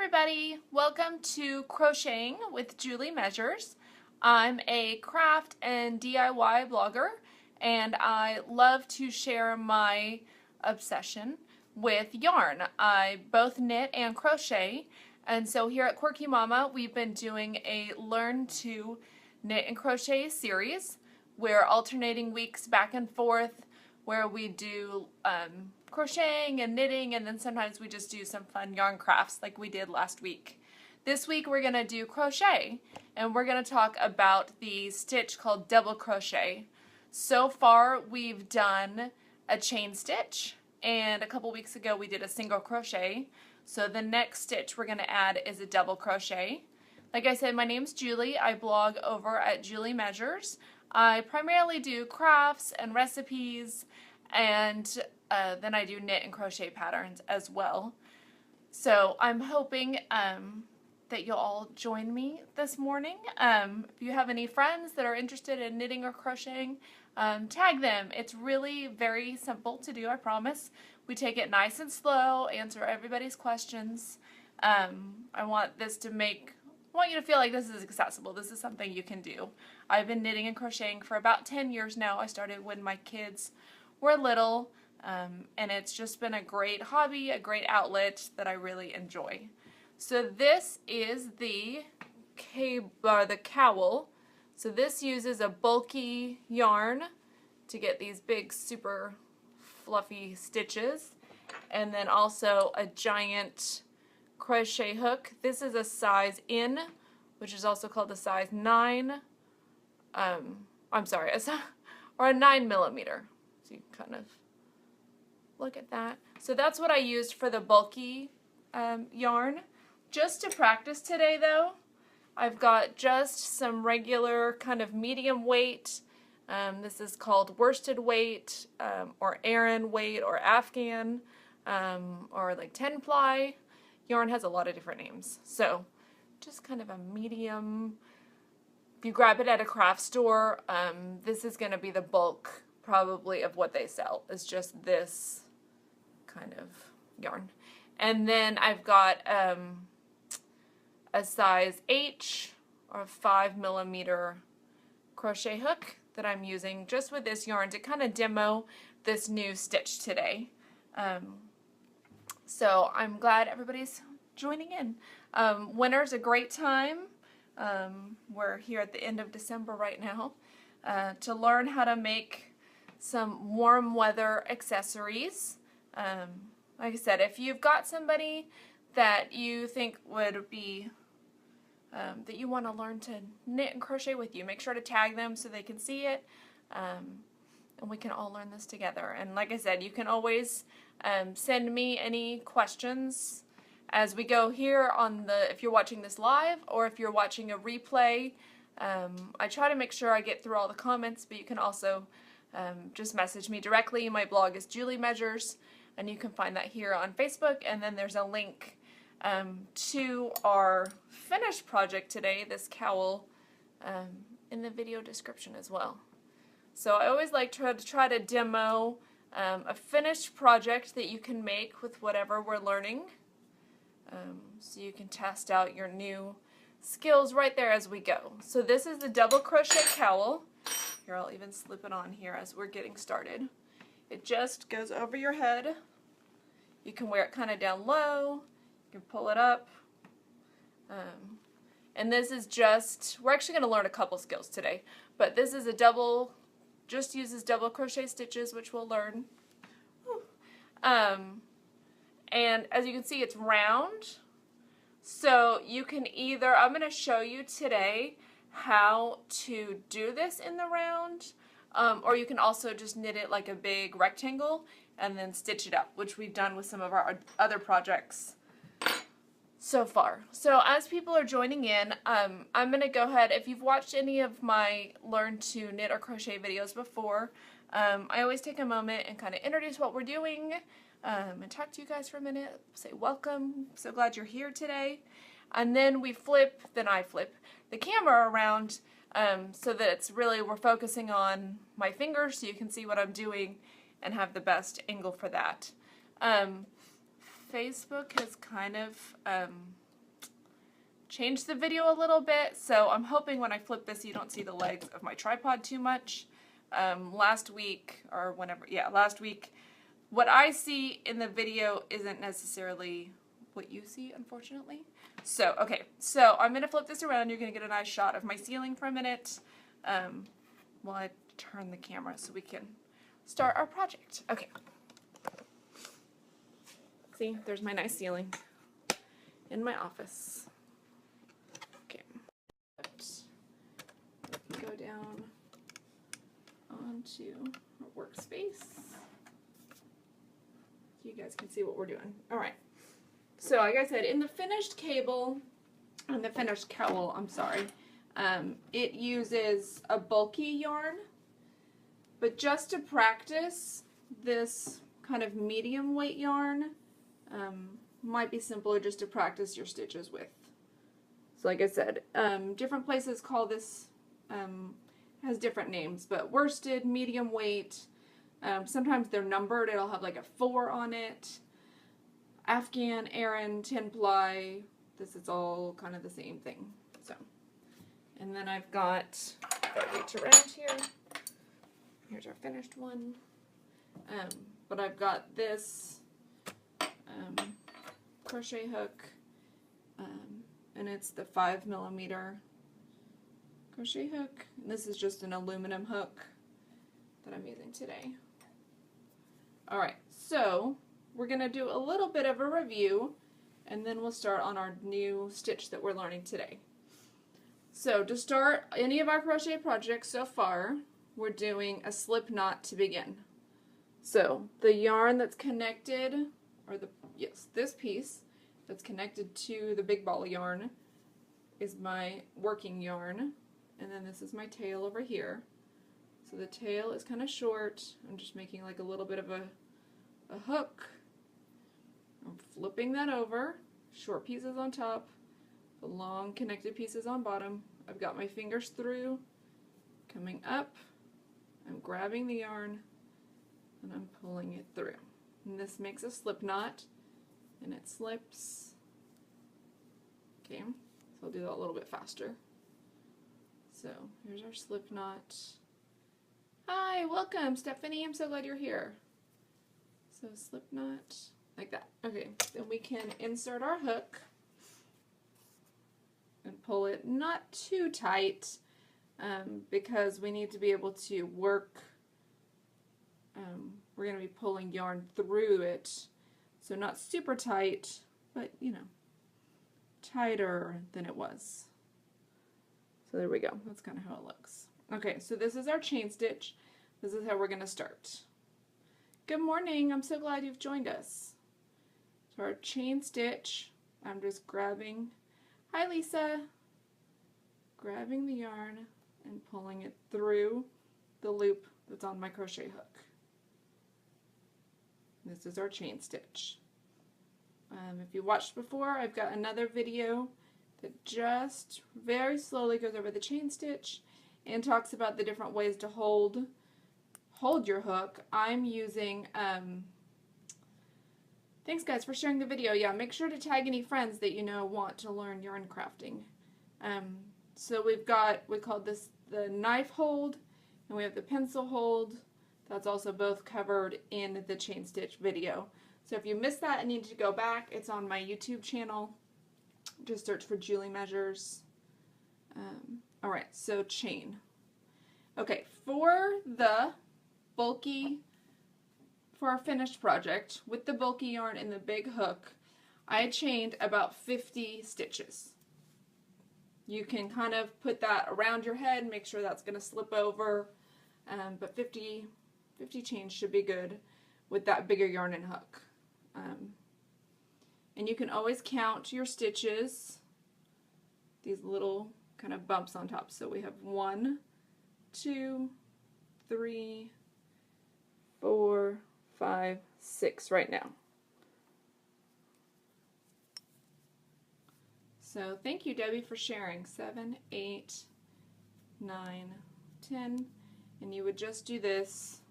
everybody, welcome to Crocheting with Julie Measures. I'm a craft and DIY blogger, and I love to share my obsession with yarn. I both knit and crochet, and so here at Quirky Mama we've been doing a Learn to Knit and Crochet series. We're alternating weeks back and forth where we do crocheting and knitting, and then sometimes we just do some fun yarn crafts like we did last week. This week we're going to do crochet, and we're going to talk about the stitch called double crochet. So far we've done a chain stitch, and a couple weeks ago we did a single crochet. So the next stitch we're going to add is a double crochet. Like I said, my name's Julie. I blog over at Julie Measures. I primarily do crafts and recipes, and then I do knit and crochet patterns as well. So I'm hoping that you'll all join me this morning. If you have any friends that are interested in knitting or crocheting, tag them. It's really very simple to do, I promise. We take it nice and slow, answer everybody's questions. I want you to feel like this is accessible. This is something you can do. I've been knitting and crocheting for about 10 years now. I started when my kids were little, and it's just been a great hobby, a great outlet that I really enjoy. So this is the cowl. So this uses a bulky yarn to get these big, super fluffy stitches, and then also a giant crochet hook. This is a size in, which is also called a size 9. Or a 9mm. So you can kind of look at that. So that's what I used for the bulky yarn. Just to practice today though, I've got just some regular kind of medium weight. This is called worsted weight, or Aran weight, or Afghan, or like 10 ply. Yarn has a lot of different names. So just kind of a medium. If you grab it at a craft store, this is going to be the bulk probably of what they sell. It's just this kind of yarn. And then I've got a size H or 5mm crochet hook that I'm using just with this yarn to kind of demo this new stitch today. So I'm glad everybody's joining in. Winter's a great time. We're here at the end of December right now to learn how to make some warm weather accessories. Like I said, if you've got somebody that you think would be that you want to learn to knit and crochet with you, make sure to tag them so they can see it, and we can all learn this together. And like I said, you can always send me any questions as we go here on if you're watching this live, or if you're watching a replay. I try to make sure I get through all the comments, but you can also just message me directly. My blog is Julie Measures, and you can find that here on Facebook, and then there's a link to our finished project today, this cowl, in the video description as well. So I always like to try to demo a finished project that you can make with whatever we're learning, so you can test out your new skills right there as we go. So this is the double crochet cowl. Here, I'll even slip it on here as we're getting started. It just goes over your head. You can wear it kind of down low. You can pull it up. And this is we're actually going to learn a couple skills today, but this is just uses double crochet stitches, which we'll learn. And as you can see, it's round. So you can I'm going to show you today how to do this in the round, or you can also just knit it like a big rectangle and then stitch it up, which we've done with some of our other projects so far. So as people are joining in, I'm going to go ahead. If you've watched any of my Learn to Knit or Crochet videos before, I always take a moment and kind of introduce what we're doing, and talk to you guys for a minute, say welcome, so glad you're here today. And then I flip the camera around so that we're focusing on my fingers so you can see what I'm doing and have the best angle for that. Facebook has kind of changed the video a little bit, so I'm hoping when I flip this you don't see the legs of my tripod too much. Last week, what I see in the video isn't necessarily what you see, unfortunately. So, okay, so I'm going to flip this around. You're going to get a nice shot of my ceiling for a minute while I turn the camera so we can start our project. Okay. See, there's my nice ceiling in my office. Okay. Go down onto our workspace so you guys can see what we're doing. All right. So like I said, in the finished cable, and the finished cowl, I'm sorry, it uses a bulky yarn, but just to practice, this kind of medium weight yarn might be simpler just to practice your stitches with. So like I said, different places call this, has different names, but worsted, medium weight, sometimes they're numbered, it'll have like a 4 on it. Afghan, Aran, 10-ply, this is all kind of the same thing. So, and then I've got, get around here, here's our finished one, but I've got this crochet hook, and it's the 5mm crochet hook, and this is just an aluminum hook that I'm using today. Alright, so we're going to do a little bit of a review, and then we'll start on our new stitch that we're learning today. So to start any of our crochet projects so far, we're doing a slip knot to begin. So the yarn that's connected, or this piece that's connected to the big ball of yarn is my working yarn, and then this is my tail over here. So the tail is kind of short. I'm just making like a little bit of a hook. I'm flipping that over, short pieces on top, the long connected pieces on bottom. I've got my fingers through, coming up, I'm grabbing the yarn, and I'm pulling it through. And this makes a slip knot, and it slips. Okay, so I'll do that a little bit faster. So here's our slip knot. Hi, welcome Stephanie, I'm so glad you're here. So slip knot, like that. Okay, then we can insert our hook and pull it not too tight because we need to be able to work. We're going to be pulling yarn through it, so not super tight, but you know, tighter than it was. So there we go, that's kind of how it looks. Okay, so this is our chain stitch. This is how we're going to start. Good morning, I'm so glad you've joined us. So our chain stitch, I'm just grabbing, hi Lisa, grabbing the yarn and pulling it through the loop that's on my crochet hook. This is our chain stitch. If you watched before, I've got another video that just very slowly goes over the chain stitch and talks about the different ways to hold your hook. I'm using, thanks guys for sharing the video. Yeah, make sure to tag any friends that you know want to learn yarn crafting. So we call this the knife hold, and we have the pencil hold. That's also both covered in the chain stitch video. So if you missed that and need to go back, it's on my YouTube channel. Just search for Julie Measures. Alright, so chain. Okay, for our finished project, with the bulky yarn and the big hook, I chained about 50 stitches. You can kind of put that around your head, make sure that's going to slip over, but 50 chains should be good with that bigger yarn and hook. And you can always count your stitches, these little kind of bumps on top. So we have 1, 2, 3, 4, 5, 6 right now. So thank you, Debbie, for sharing. 7, 8, 9, 10, and you would just do this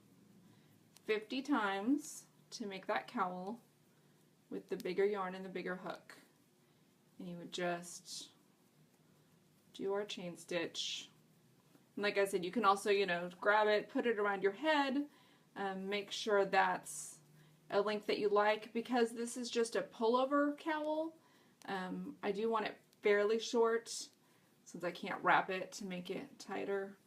50 times to make that cowl with the bigger yarn and the bigger hook. And you would just do our chain stitch. And like I said, you can also, you know, grab it, put it around your head, make sure that's a length that you like. Because this is just a pullover cowl, I do want it fairly short since I can't wrap it to make it tighter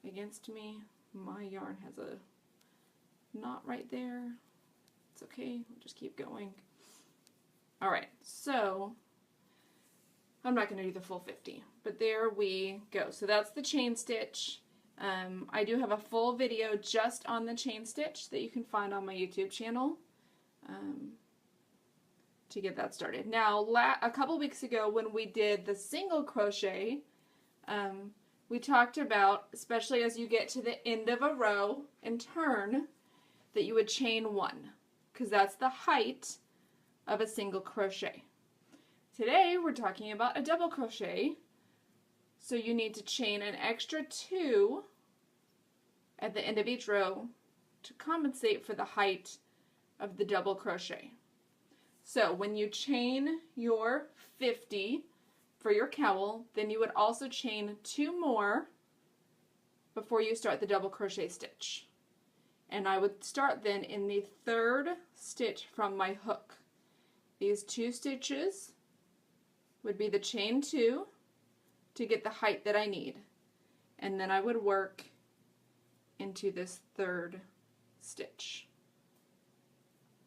against me. My yarn has a knot right there. It's okay, we'll just keep going. Alright, so I'm not going to do the full 50, but there we go. So that's the chain stitch. I do have a full video just on the chain stitch that you can find on my YouTube channel to get that started. Now, a couple weeks ago when we did the single crochet, we talked about, especially as you get to the end of a row and turn, that you would chain 1, because that's the height of a single crochet. Today we're talking about a double crochet, so you need to chain an extra 2 at the end of each row to compensate for the height of the double crochet. So when you chain your 50 for your cowl, then you would also chain 2 more before you start the double crochet stitch. And I would start then in the 3rd stitch from my hook. These 2 stitches would be the chain 2 to get the height that I need. And then I would work into this 3rd stitch.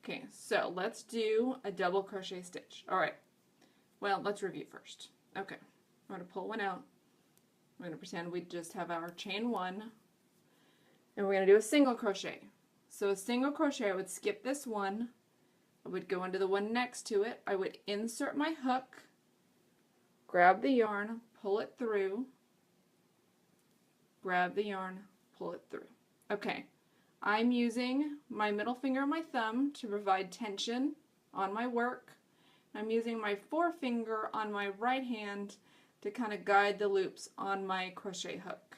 Okay, so let's do a double crochet stitch. Alright, well, let's review first. Okay, I'm going to pull one out. I'm going to pretend we just have our chain 1. And we're going to do a single crochet. So a single crochet, I would skip this one. I would go into the one next to it. I would insert my hook, grab the yarn, pull it through, grab the yarn, pull it through. Okay, I'm using my middle finger and my thumb to provide tension on my work. I'm using my forefinger on my right hand to kind of guide the loops on my crochet hook.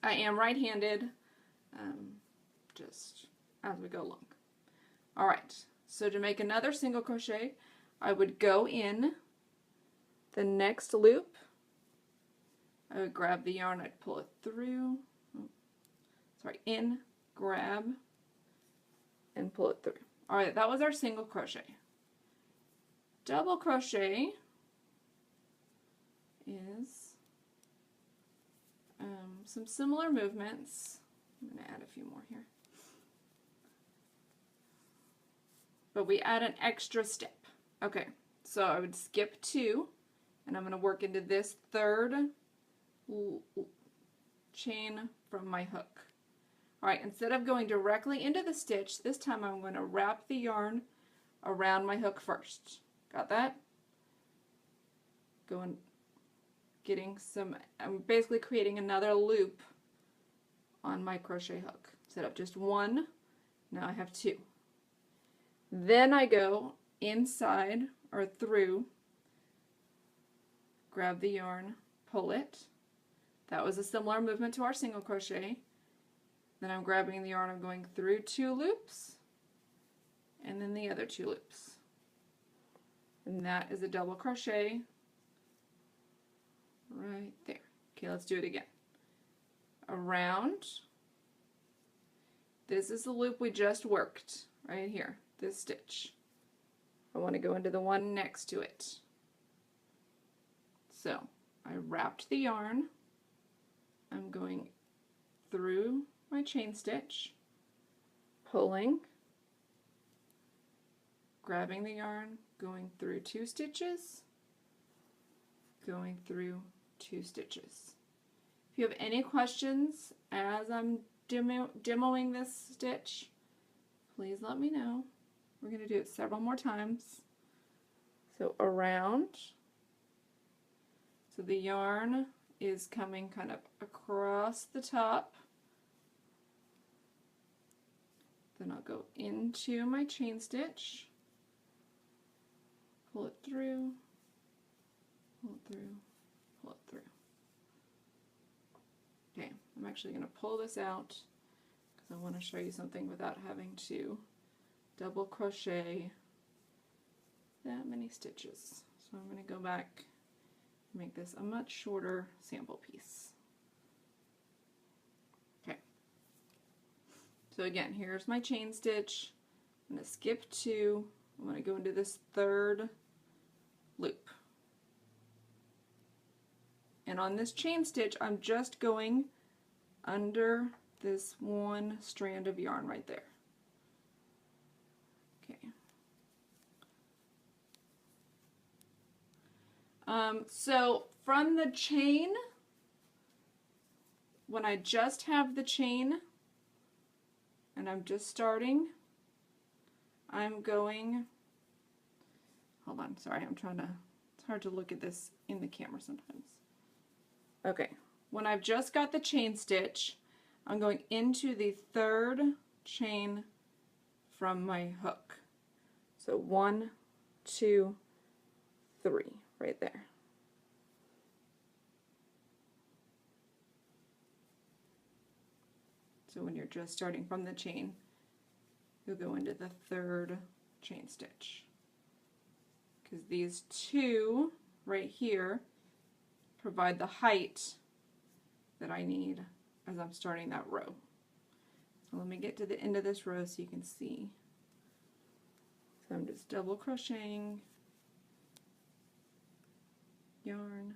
I am right-handed, just as we go along. Alright, so to make another single crochet, I would go in the next loop. I would grab the yarn, I'd pull it through, in, grab, and pull it through. Alright, that was our single crochet. Double crochet is some similar movements. I'm going to add a few more here. But we add an extra step. Okay, so I would skip 2, and I'm going to work into this 3rd chain from my hook. Alright, instead of going directly into the stitch, this time I'm going to wrap the yarn around my hook first. Got that? I'm basically creating another loop on my crochet hook. Set up just 1, now I have 2. Then I go inside or through, grab the yarn, pull it. That was a similar movement to our single crochet. Then I'm grabbing the yarn, I'm going through 2 loops, and then the other 2 loops. And that is a double crochet right there. Okay, let's do it again. Around. This is the loop we just worked, right here, this stitch. I want to go into the one next to it. So, I wrapped the yarn. I'm going through my chain stitch, pulling, grabbing the yarn, going through 2 stitches, going through 2 stitches. If you have any questions as I'm demoing this stitch, please let me know. We're going to do it several more times. So around, so the yarn is coming kind of across the top. Then I'll go into my chain stitch, pull it through, pull it through, pull it through. Okay, I'm actually going to pull this out because I want to show you something without having to double crochet that many stitches. So I'm going to go back make this a much shorter sample piece. Okay. So again, here's my chain stitch. I'm going to skip 2. I'm going to go into this 3rd loop. And on this chain stitch, I'm just going under this one strand of yarn right there. Okay. So from the chain, when I just have the chain and I'm just starting, I'm going, hold on, sorry, it's hard to look at this in the camera sometimes. Okay, when I've just got the chain stitch, I'm going into the 3rd chain from my hook. So 1, 2, 3, right there. So when you're just starting from the chain, you'll go into the 3rd chain stitch. Because these 2 right here provide the height that I need as I'm starting that row. So let me get to the end of this row so you can see. So I'm just double crocheting yarn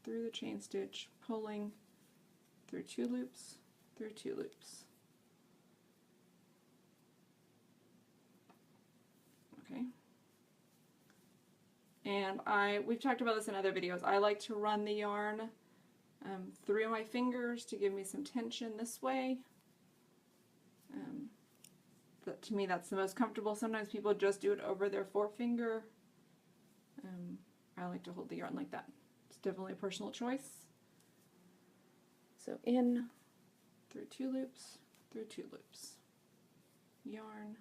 through the chain stitch, pulling through 2 loops, through 2 loops. Okay. And we've talked about this in other videos. I like to run the yarn through my fingers to give me some tension this way. To me, that's the most comfortable. Sometimes people just do it over their forefinger. I like to hold the yarn like that. It's definitely a personal choice. So in, through 2 loops, through 2 loops. Yarn,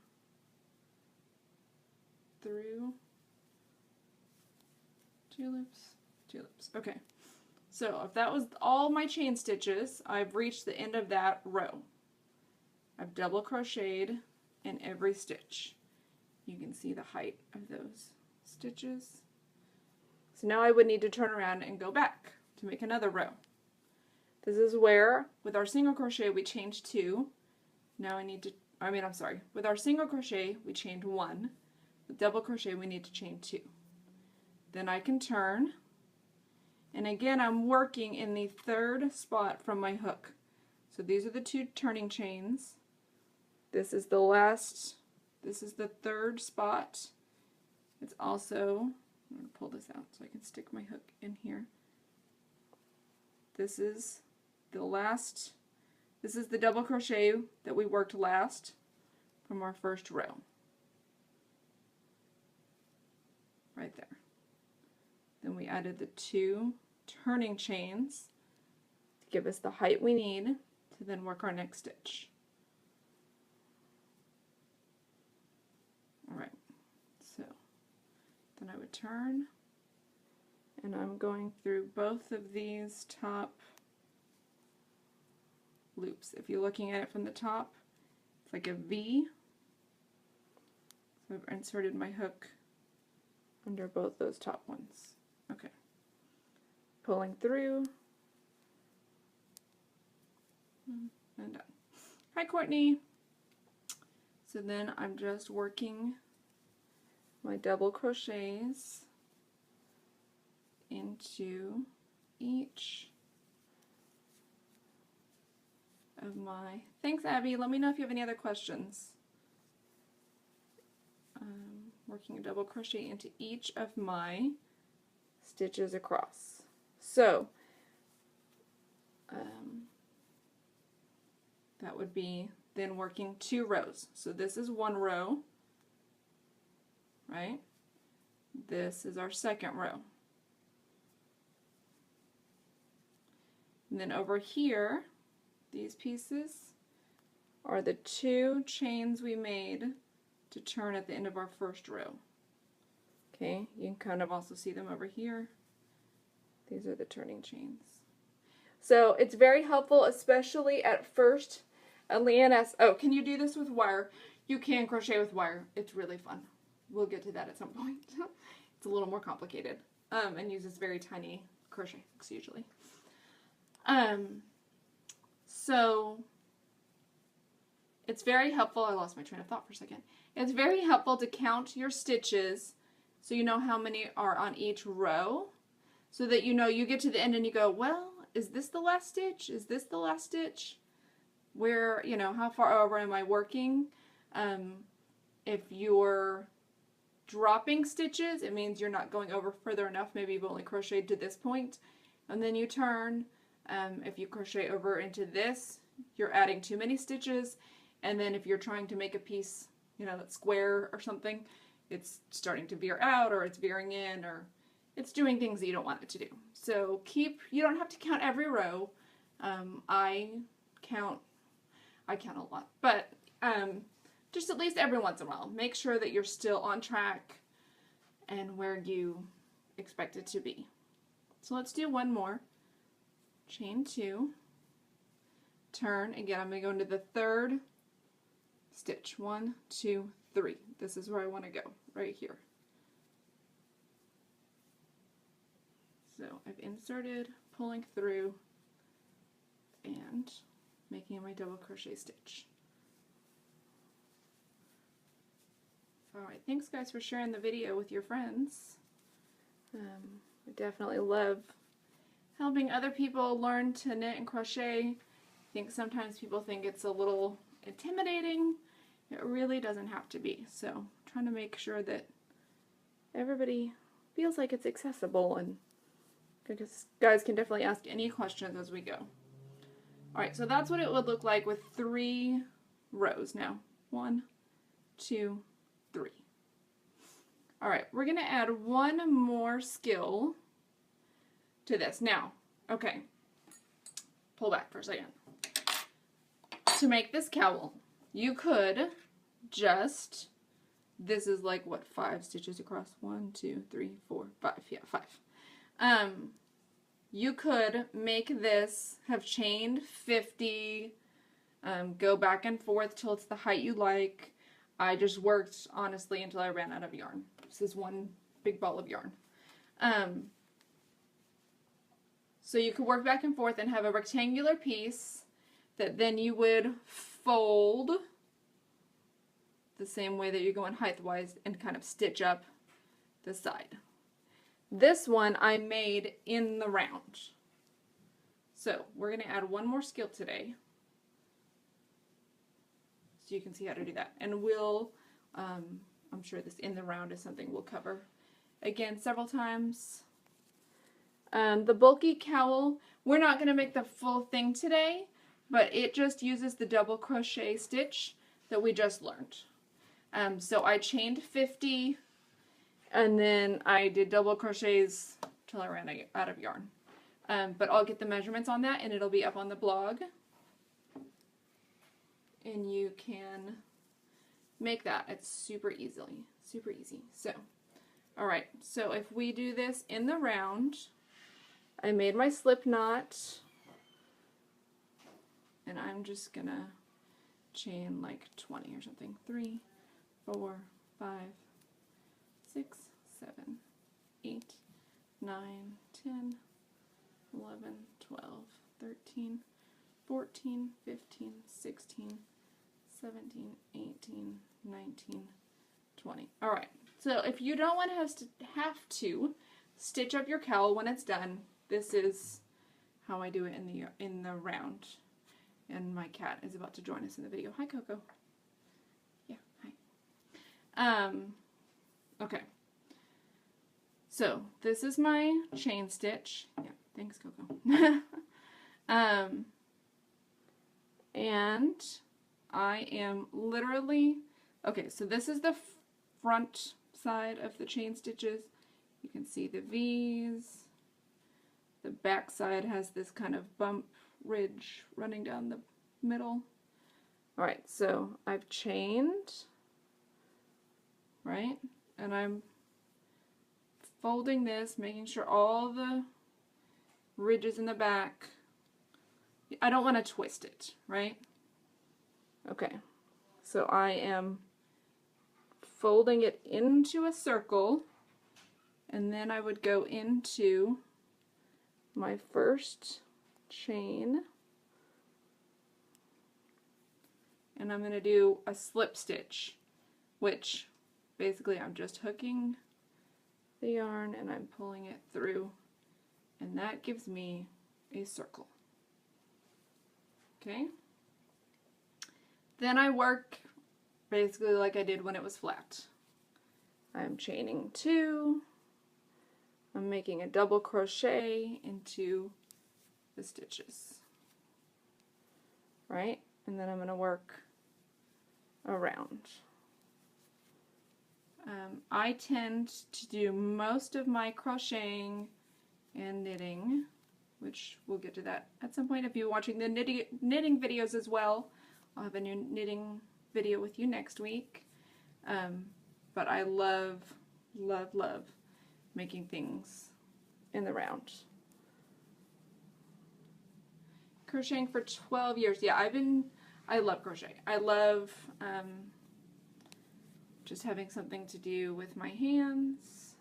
through 2 loops, 2 loops. Okay, so if that was all my chain stitches, I've reached the end of that row. I've double crocheted in every stitch. You can see the height of those stitches. So now I would need to turn around and go back to make another row. This is where, with our single crochet, we chained 2. Now with our single crochet, we chained 1. With double crochet, we need to chain 2. Then I can turn, and again I'm working in the 3rd spot from my hook. So these are the 2 turning chains. This is the 3rd spot. It's also, I'm going to pull this out so I can stick my hook in here. This is the double crochet that we worked last from our first row. Right there. Then we added the 2 turning chains to give us the height we need to then work our next stitch. Alright, so then I would turn, and I'm going through both of these top loops. If you're looking at it from the top, it's like a V. So I've inserted my hook under both those top ones. Okay. Pulling through. And done. Hi, Courtney. So then I'm just working my double crochets into each of my... Thanks, Abby. Let me know if you have any other questions. Working a double crochet into each of my stitches across. So that would be then working 2 rows. So this is 1 row, right? This is our 2nd row. And then over here, these pieces are the 2 chains we made to turn at the end of our first row. Okay, you can kind of also see them over here. These are the turning chains. So it's very helpful, especially at first. Leanne asks, oh, can you do this with wire? You can crochet with wire. It's really fun. We'll get to that at some point. It's a little more complicated and uses very tiny crochet hooks usually. So it's very helpful. I lost my train of thought for a second. It's very helpful to count your stitches so you know how many are on each row, so that you know you get to the end and you go, well, is this the last stitch? Is this the last stitch? Where, you know, how far over am I working? If you're dropping stitches, it means you're not going over further enough. Maybe you've only crocheted to this point, and then you turn. If you crochet over into this, you're adding too many stitches, and then if you're trying to make a piece, you know, that's square or something, it's starting to veer out, or it's veering in, or it's doing things that you don't want it to do. So you don't have to count every row. I count a lot, but just at least every once in a while, make sure that you're still on track and where you expect it to be. So let's do one more. Chain 2, turn. Again, I'm going to go into the third stitch. 1, 2, 3. This is where I want to go, right here. So I've inserted, pulling through, and making my double crochet stitch. Alright, thanks guys for sharing the video with your friends. I definitely love helping other people learn to knit and crochet. I think sometimes people think it's a little intimidating. It really doesn't have to be. So I'm trying to make sure that everybody feels like it's accessible, and because guys can definitely ask any questions as we go. Alright, so that's what it would look like with 3 rows now. 1, 2, 3. Alright, we're going to add one more skill to this. Now, okay, pull back for a second. To make this cowl, you could just, this is like, what, 5 stitches across? 1, 2, 3, 4, 5. Yeah, 5. You could make this, have chained 50, go back and forth till it's the height you like. I just worked, honestly, until I ran out of yarn. This is one big ball of yarn. So you could work back and forth and have a rectangular piece that then you would fold the same way that you're going height-wise and kind of stitch up the side. This one I made in the round. So we're going to add one more skill today, so you can see how to do that. And we'll, I'm sure this in the round is something we'll cover again several times. The bulky cowl, we're not going to make the full thing today, but it just uses the double crochet stitch that we just learned. So I chained 50, and then I did double crochets till I ran out of yarn. But I'll get the measurements on that, and it'll be up on the blog. And you can make that. It's super easy. So, alright, so if we do this in the round, I made my slip knot, and I'm just gonna chain like 20 or something. 3, 4, 5, 6, 7, 8, 9, 10, 11, 12, 13, 14, 15, 16, 17, 18, 19, 20. Alright, so if you don't want to have to stitch up your cowl when it's done, this is how I do it in the round. And my cat is about to join us in the video. Hi, Coco. Yeah, hi. Okay. So this is my chain stitch. Yeah, thanks, Coco. And I am literally, okay, so this is the front side of the chain stitches. You can see the V's. The back side has this kind of bump ridge running down the middle. Alright, so I've chained, right? And I'm folding this, making sure all the ridges in the back, I don't want to twist it, right? Okay, so I am folding it into a circle, and then I would go into my first chain, and I'm going to do a slip stitch, which basically I'm just hooking the yarn and I'm pulling it through, and that gives me a circle. Okay? Then I work basically like I did when it was flat. I'm chaining 2, I'm making a double crochet into the stitches, right? And then I'm going to work around. I tend to do most of my crocheting and knitting, which we'll get to that at some point. If you're watching the knitting videos as well, I'll have a new knitting video with you next week. But I love, love, love making things in the round. Crocheting for 12 years. Yeah, I love crochet. I love just having something to do with my hands.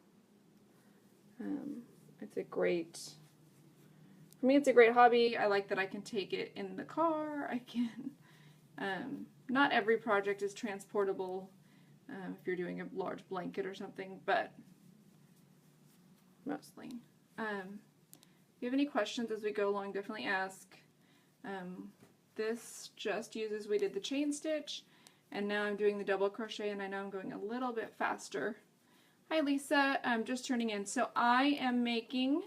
It's a great, for me it's a great hobby. I like that I can take it in the car. I can, not every project is transportable if you're doing a large blanket or something, but mostly. If you have any questions as we go along, definitely ask. This just uses, we did the chain stitch, and now I'm doing the double crochet, and I know I'm going a little bit faster. Hi Lisa, I'm just turning in. So I am making,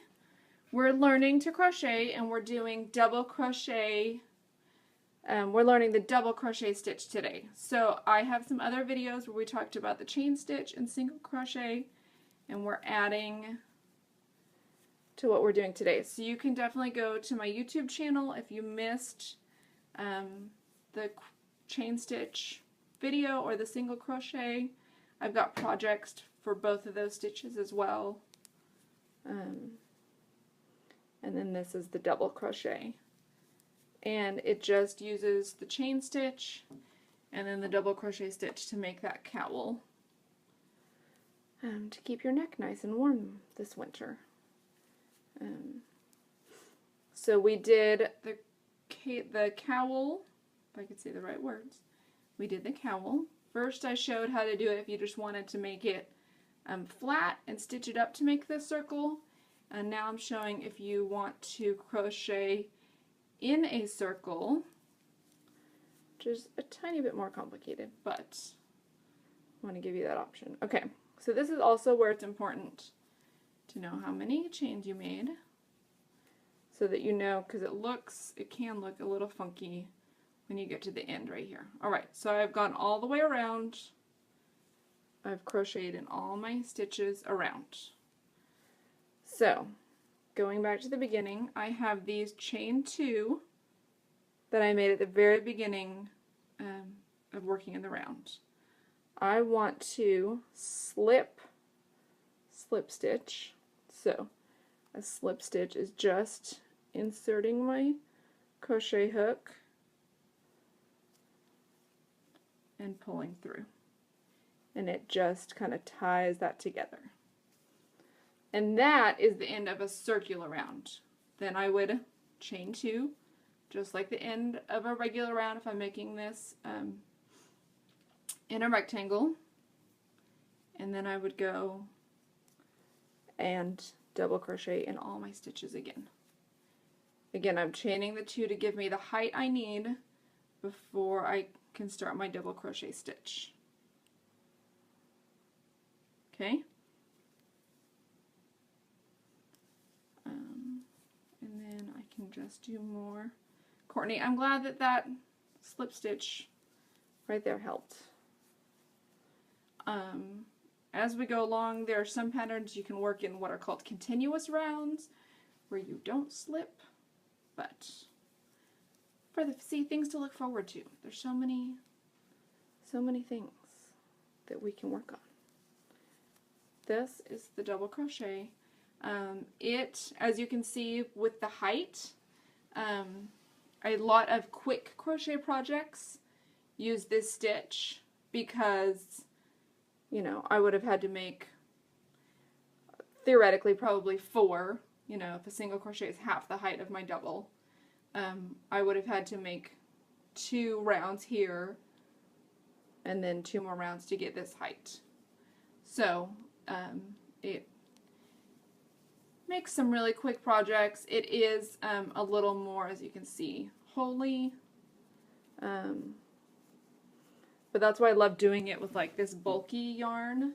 we're learning to crochet, and we're doing double crochet. We're learning the double crochet stitch today. So I have some other videos where we talked about the chain stitch and single crochet, and we're adding to what we're doing today. So you can definitely go to my YouTube channel if you missed the chain stitch video or the single crochet. I've got projects for both of those stitches as well. And then this is the double crochet. And it just uses the chain stitch and then the double crochet stitch to make that cowl to keep your neck nice and warm this winter. So we did the cowl, if I could say the right words. We did the cowl. First I showed how to do it if you just wanted to make it flat and stitch it up to make the circle. And now I'm showing if you want to crochet in a circle, which is a tiny bit more complicated, but I want to give you that option. Okay, so this is also where it's important to know how many chains you made, so that you know, because it can look a little funky when you get to the end right here. Alright, so I've gone all the way around. I've crocheted in all my stitches around. So, going back to the beginning, I have these chain 2 that I made at the very beginning of working in the round. I want to slip stitch. So a slip stitch is just inserting my crochet hook and pulling through, and it just kind of ties that together. And that is the end of a circular round. Then I would chain 2, just like the end of a regular round if I'm making this in a rectangle. And then I would go and double crochet in all my stitches again. Again, I'm chaining the 2 to give me the height I need before I can start my double crochet stitch. Okay? And then I can just do more. Courtney, I'm glad that that slip stitch right there helped. As we go along, there are some patterns you can work in what are called continuous rounds, where you don't slip, but see, things to look forward to. There's so many things that we can work on. This is the double crochet. As you can see with the height, a lot of quick crochet projects use this stitch because, you know, I would have had to make theoretically probably 4 you know, if a single crochet is half the height of my double, I would have had to make 2 rounds here and then 2 more rounds to get this height. So it makes some really quick projects. It is a little more, as you can see, holey. But that's why I love doing it with like this bulky yarn.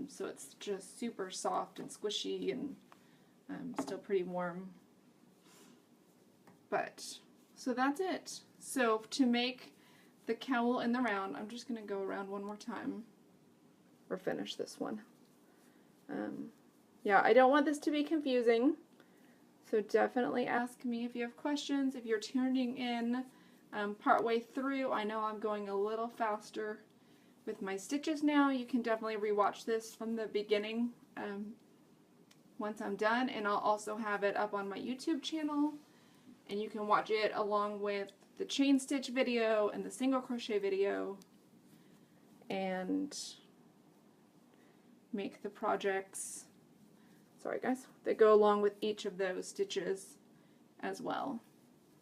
So it's just super soft and squishy and still pretty warm. But, so that's it. So to make the cowl in the round, I'm just going to go around one more time or finish this one. Yeah, I don't want this to be confusing, so definitely ask me if you have questions. If you're tuning in partway through, I know I'm going a little faster with my stitches now. You can definitely rewatch this from the beginning once I'm done, and I'll also have it up on my YouTube channel, and you can watch it along with the chain stitch video and the single crochet video and make the projects, sorry guys, that go along with each of those stitches as well.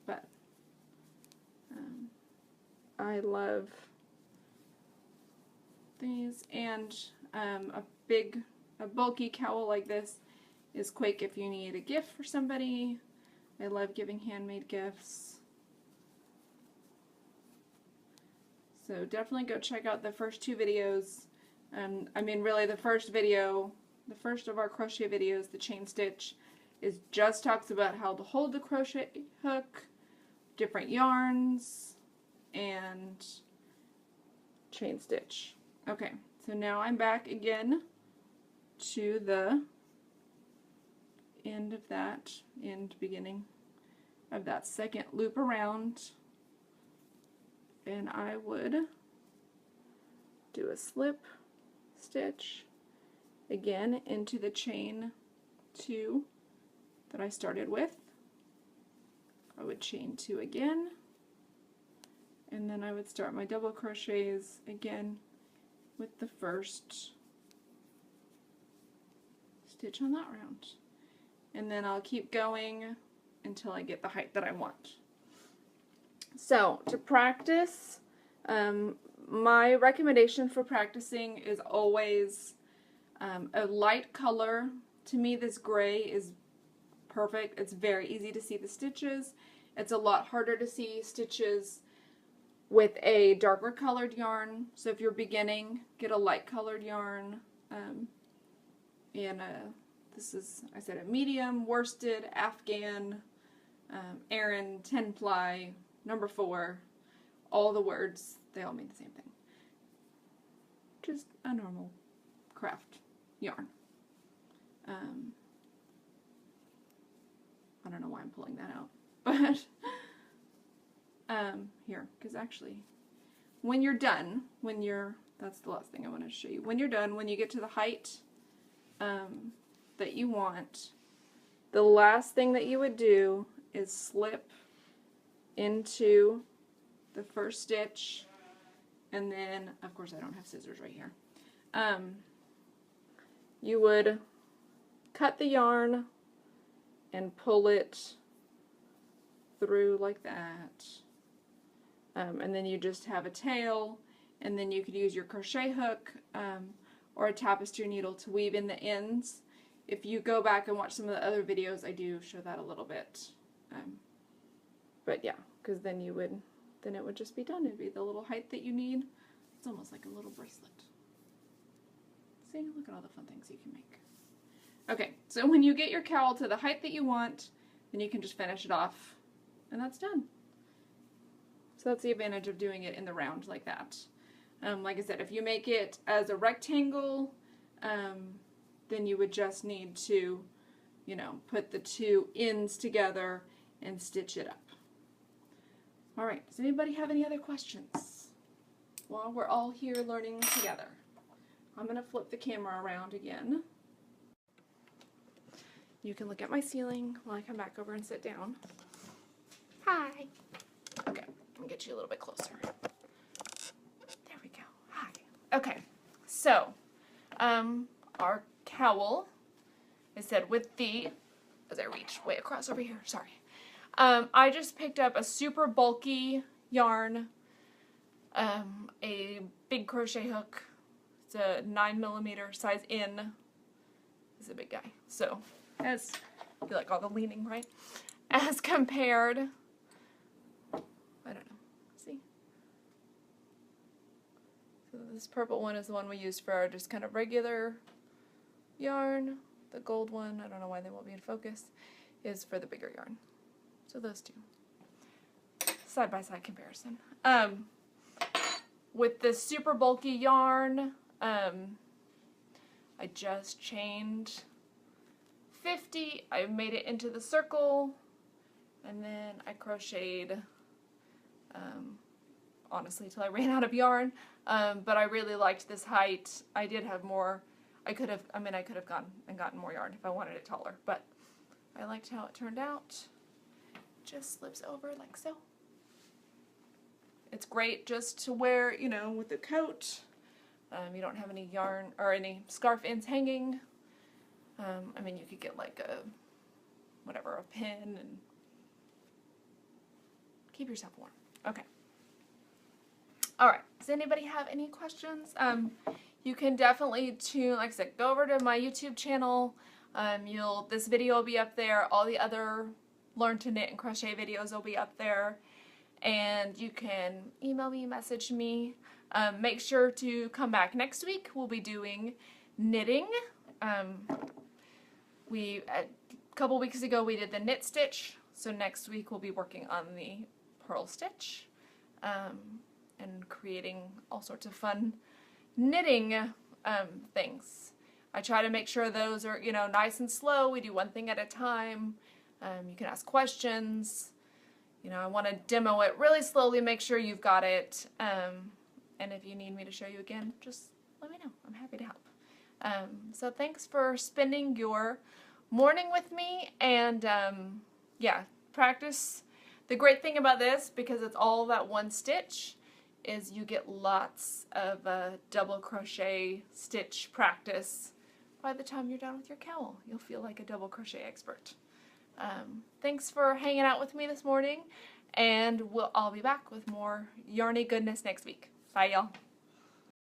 But I love these, and a bulky cowl like this is quick if you need a gift for somebody. I love giving handmade gifts. So definitely go check out the first 2 videos. I mean, really the first video, the first of our crochet videos, the chain stitch, is just talks about how to hold the crochet hook, different yarns, and chain stitch. Okay, so now I'm back again to the beginning of that second loop around, and I would do a slip stitch again into the chain 2 that I started with. I would chain 2 again, and then I would start my double crochets again with the first stitch on that round, and then I'll keep going until I get the height that I want. So to practice, my recommendation for practicing is always a light color. To me, this gray is perfect. It's very easy to see the stitches. It's a lot harder to see stitches with a darker colored yarn. So if you're beginning, get a light colored yarn. This is, I said, a medium worsted Afghan Aran 10 ply number 4. All the words, they all mean the same thing. Just a normal craft yarn. I don't know why I'm pulling that out, but here, because actually when you're done, that's the last thing I want to show you. When you're done, when you get to the height that you want, the last thing that you would do is slip into the first stitch, and then, of course I don't have scissors right here, you would cut the yarn and pull it through like that, and then you just have a tail, and then you could use your crochet hook or a tapestry needle to weave in the ends. If you go back and watch some of the other videos, I do show that a little bit. But yeah, because then it would just be done. It'd be the little height that you need. It's almost like a little bracelet. See, look at all the fun things you can make. Okay, so when you get your cowl to the height that you want, then you can just finish it off, and that's done. So that's the advantage of doing it in the round like that. Like I said, if you make it as a rectangle, then you would just need to, you know, put the 2 ends together and stitch it up. All right, does anybody have any other questions? Well, we're all here learning together. I'm going to flip the camera around again. You can look at my ceiling while I come back over and sit down. Hi. Okay, let me get you a little bit closer. There we go. Hi. Okay, so our cowl is said with the as I reach way across over here. Sorry. I just picked up a super bulky yarn, a big crochet hook. It's a 9mm size in. It's a big guy. So, as I feel like all the leaning, right? As compared, I don't know. See? So this purple one is the one we use for our just kind of regular yarn. The gold one, I don't know why they won't be in focus, is for the bigger yarn. So those two. Side-by-side comparison. With this super bulky yarn, I just chained 50. I made it into the circle, and then I crocheted, honestly, till I ran out of yarn. But I really liked this height. I did have more. I could have gone and gotten more yarn if I wanted it taller, but I liked how it turned out. Just slips over like so. It's great just to wear, you know, with the coat. You don't have any yarn or any scarf ends hanging. I mean, you could get like a pin and keep yourself warm. Okay. All right. Does anybody have any questions? You can definitely like I said, go over to my YouTube channel. This video will be up there. All the other Learn to Knit and Crochet videos will be up there. And you can email me, message me. Make sure to come back next week. We'll be doing knitting. A couple weeks ago we did the knit stitch. So next week we'll be working on the purl stitch. And creating all sorts of fun knitting things. I try to make sure those are, you know, nice and slow. We do one thing at a time. You can ask questions. You know, I want to demo it really slowly, make sure you've got it. And if you need me to show you again, just let me know. I'm happy to help. So thanks for spending your morning with me. And yeah, practice. The great thing about this, because it's all that one stitch, is you get lots of double crochet stitch practice. By the time you're done with your cowl, you'll feel like a double crochet expert. Thanks for hanging out with me this morning, and I'll be back with more yarny goodness next week. Bye, y'all.